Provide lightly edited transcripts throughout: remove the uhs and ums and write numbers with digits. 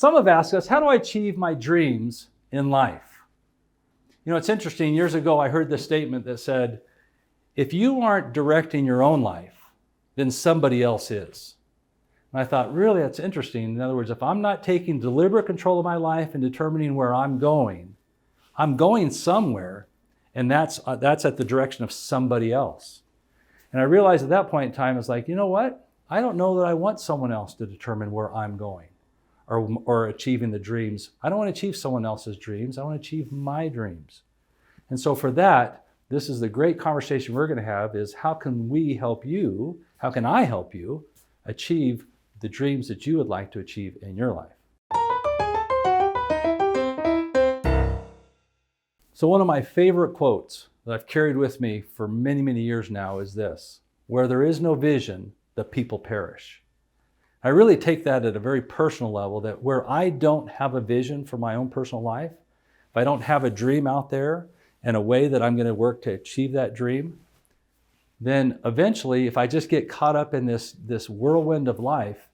Some have asked us, how do I achieve my dreams in life? You know, it's interesting. Years ago, I heard this statement that said, if you aren't directing your own life, then somebody else is. And I thought, really, that's interesting. In other words, if I'm not taking deliberate control of my life and determining where I'm going somewhere, and that's at the direction of somebody else. And I realized at that point in time, I was like, you know what? I don't know that I want someone else to determine where I'm going or achieving the dreams. I don't want to achieve someone else's dreams. I want to achieve my dreams. And so for that, this is the great conversation we're going to have is how can we help you, how can I help you achieve the dreams that you would like to achieve in your life? So one of my favorite quotes that I've carried with me for many, many years now is this: where there is no vision, the people perish. I really take that at a very personal level, that where I don't have a vision for my own personal life, if I don't have a dream out there and a way that I'm going to work to achieve that dream, then eventually, if I just get caught up in this whirlwind of life,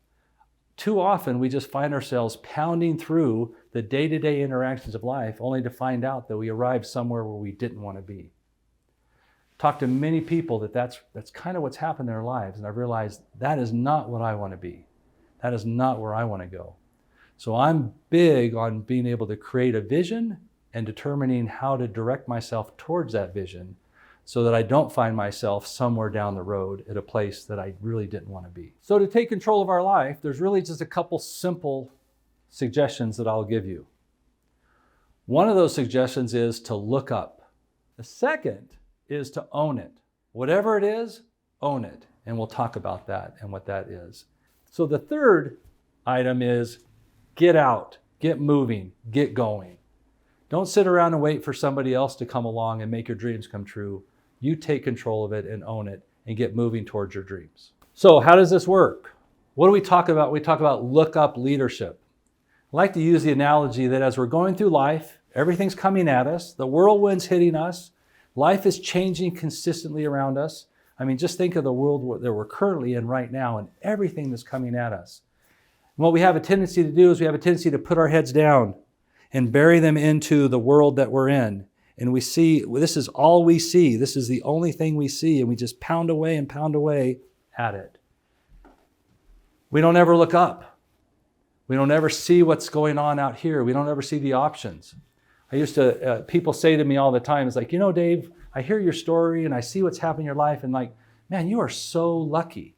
too often we just find ourselves pounding through the day-to-day interactions of life only to find out that we arrived somewhere where we didn't want to be. Talked to many people that's kind of what's happened in their lives, and I've realized that is not what I want to be. That is not where I want to go. So I'm big on being able to create a vision and determining how to direct myself towards that vision so that I don't find myself somewhere down the road at a place that I really didn't want to be. So to take control of our life, there's really just a couple simple suggestions that I'll give you. One of those suggestions is to look up. The second is to own it. Whatever it is, own it. And we'll talk about that and what that is. So the third item is get out, get moving, get going. Don't sit around and wait for somebody else to come along and make your dreams come true. You take control of it and own it and get moving towards your dreams. So how does this work? What do we talk about? We talk about look up leadership. I like to use the analogy that as we're going through life, everything's coming at us, the whirlwind's hitting us, life is changing consistently around us. I mean, just think of the world that we're currently in right now and everything that's coming at us. And what we have a tendency to do is we have a tendency to put our heads down and bury them into the world that we're in. And we see, this is all we see. This is the only thing we see. And we just pound away at it. We don't ever look up. We don't ever see what's going on out here. We don't ever see the options. People say to me all the time, it's like, you know, Dave, I hear your story and I see what's happening in your life and like, man, you are so lucky.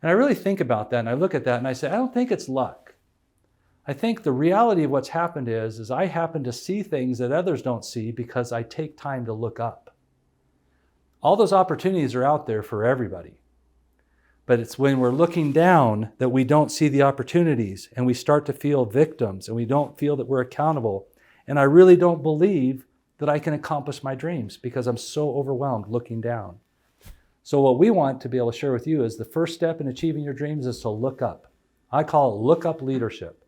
And I really think about that and I look at that and I say, I don't think it's luck. I think the reality of what's happened is I happen to see things that others don't see because I take time to look up. All those opportunities are out there for everybody. But it's when we're looking down that we don't see the opportunities and we start to feel victims and we don't feel that we're accountable. And I really don't believe that I can accomplish my dreams because I'm so overwhelmed looking down. So what we want to be able to share with you is the first step in achieving your dreams is to look up. I call it look up leadership.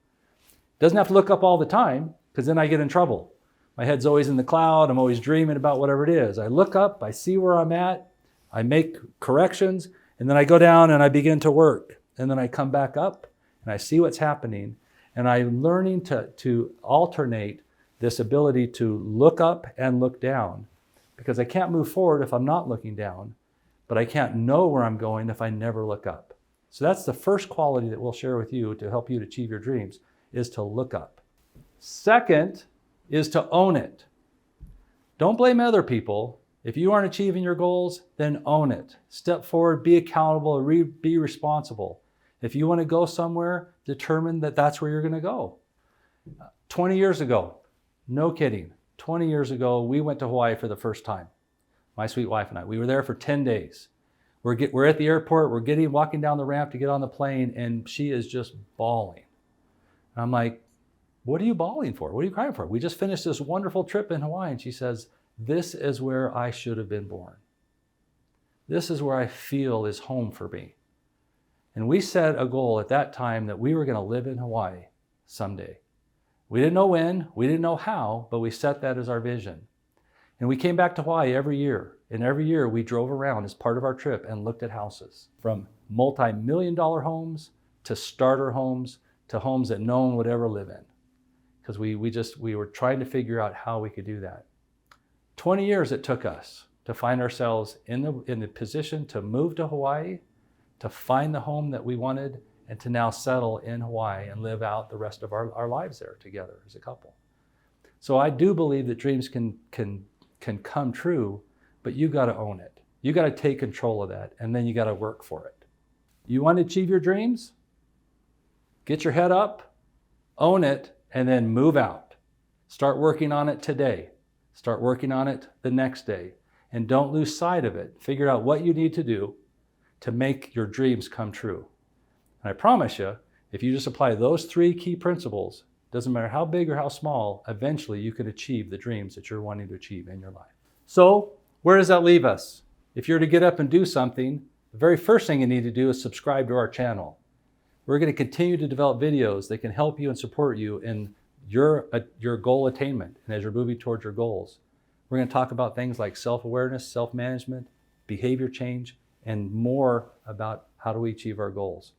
Doesn't have to look up all the time because then I get in trouble. My head's always in the cloud. I'm always dreaming about whatever it is. I look up, I see where I'm at, I make corrections, and then I go down and I begin to work. And then I come back up and I see what's happening. And I'm learning to alternate this ability to look up and look down because I can't move forward if I'm not looking down, but I can't know where I'm going if I never look up. So that's the first quality that we'll share with you to help you to achieve your dreams, is to look up. Second is to own it. Don't blame other people. If you aren't achieving your goals, then own it. Step forward, be accountable, be responsible. If you want to go somewhere, determine that that's where you're going to go. 20 years ago, no kidding, 20 years ago, we went to Hawaii for the first time. My sweet wife and I. We were there for 10 days. We're at the airport, walking down the ramp to get on the plane, and she is just bawling. I'm like, what are you bawling for? What are you crying for? We just finished this wonderful trip in Hawaii. And she says, this is where I should have been born. This is where I feel is home for me. And we set a goal at that time that we were going to live in Hawaii someday. We didn't know when, we didn't know how, but we set that as our vision. And we came back to Hawaii every year. And every year we drove around as part of our trip and looked at houses, from multi-million-dollar homes to starter homes to homes that no one would ever live in, because we were trying to figure out how we could do that. 20 years it took us to find ourselves in the position to move to Hawaii, to find the home that we wanted, and to now settle in Hawaii and live out the rest of our lives there together as a couple. So I do believe that dreams can come true, but you got to own it. You got to take control of that, and then you got to work for it. You want to achieve your dreams? Get your head up, own it, and then move out. Start working on it today. Start working on it the next day. And don't lose sight of it. Figure out what you need to do to make your dreams come true. And I promise you, if you just apply those 3 key principles, doesn't matter how big or how small, eventually you can achieve the dreams that you're wanting to achieve in your life. So where does that leave us? If you're to get up and do something, the very first thing you need to do is subscribe to our channel. We're going to continue to develop videos that can help you and support you in your goal attainment and as you're moving towards your goals. We're going to talk about things like self-awareness, self-management, behavior change, and more about how do we achieve our goals.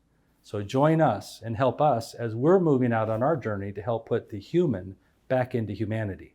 So join us and help us as we're moving out on our journey to help put the human back into humanity.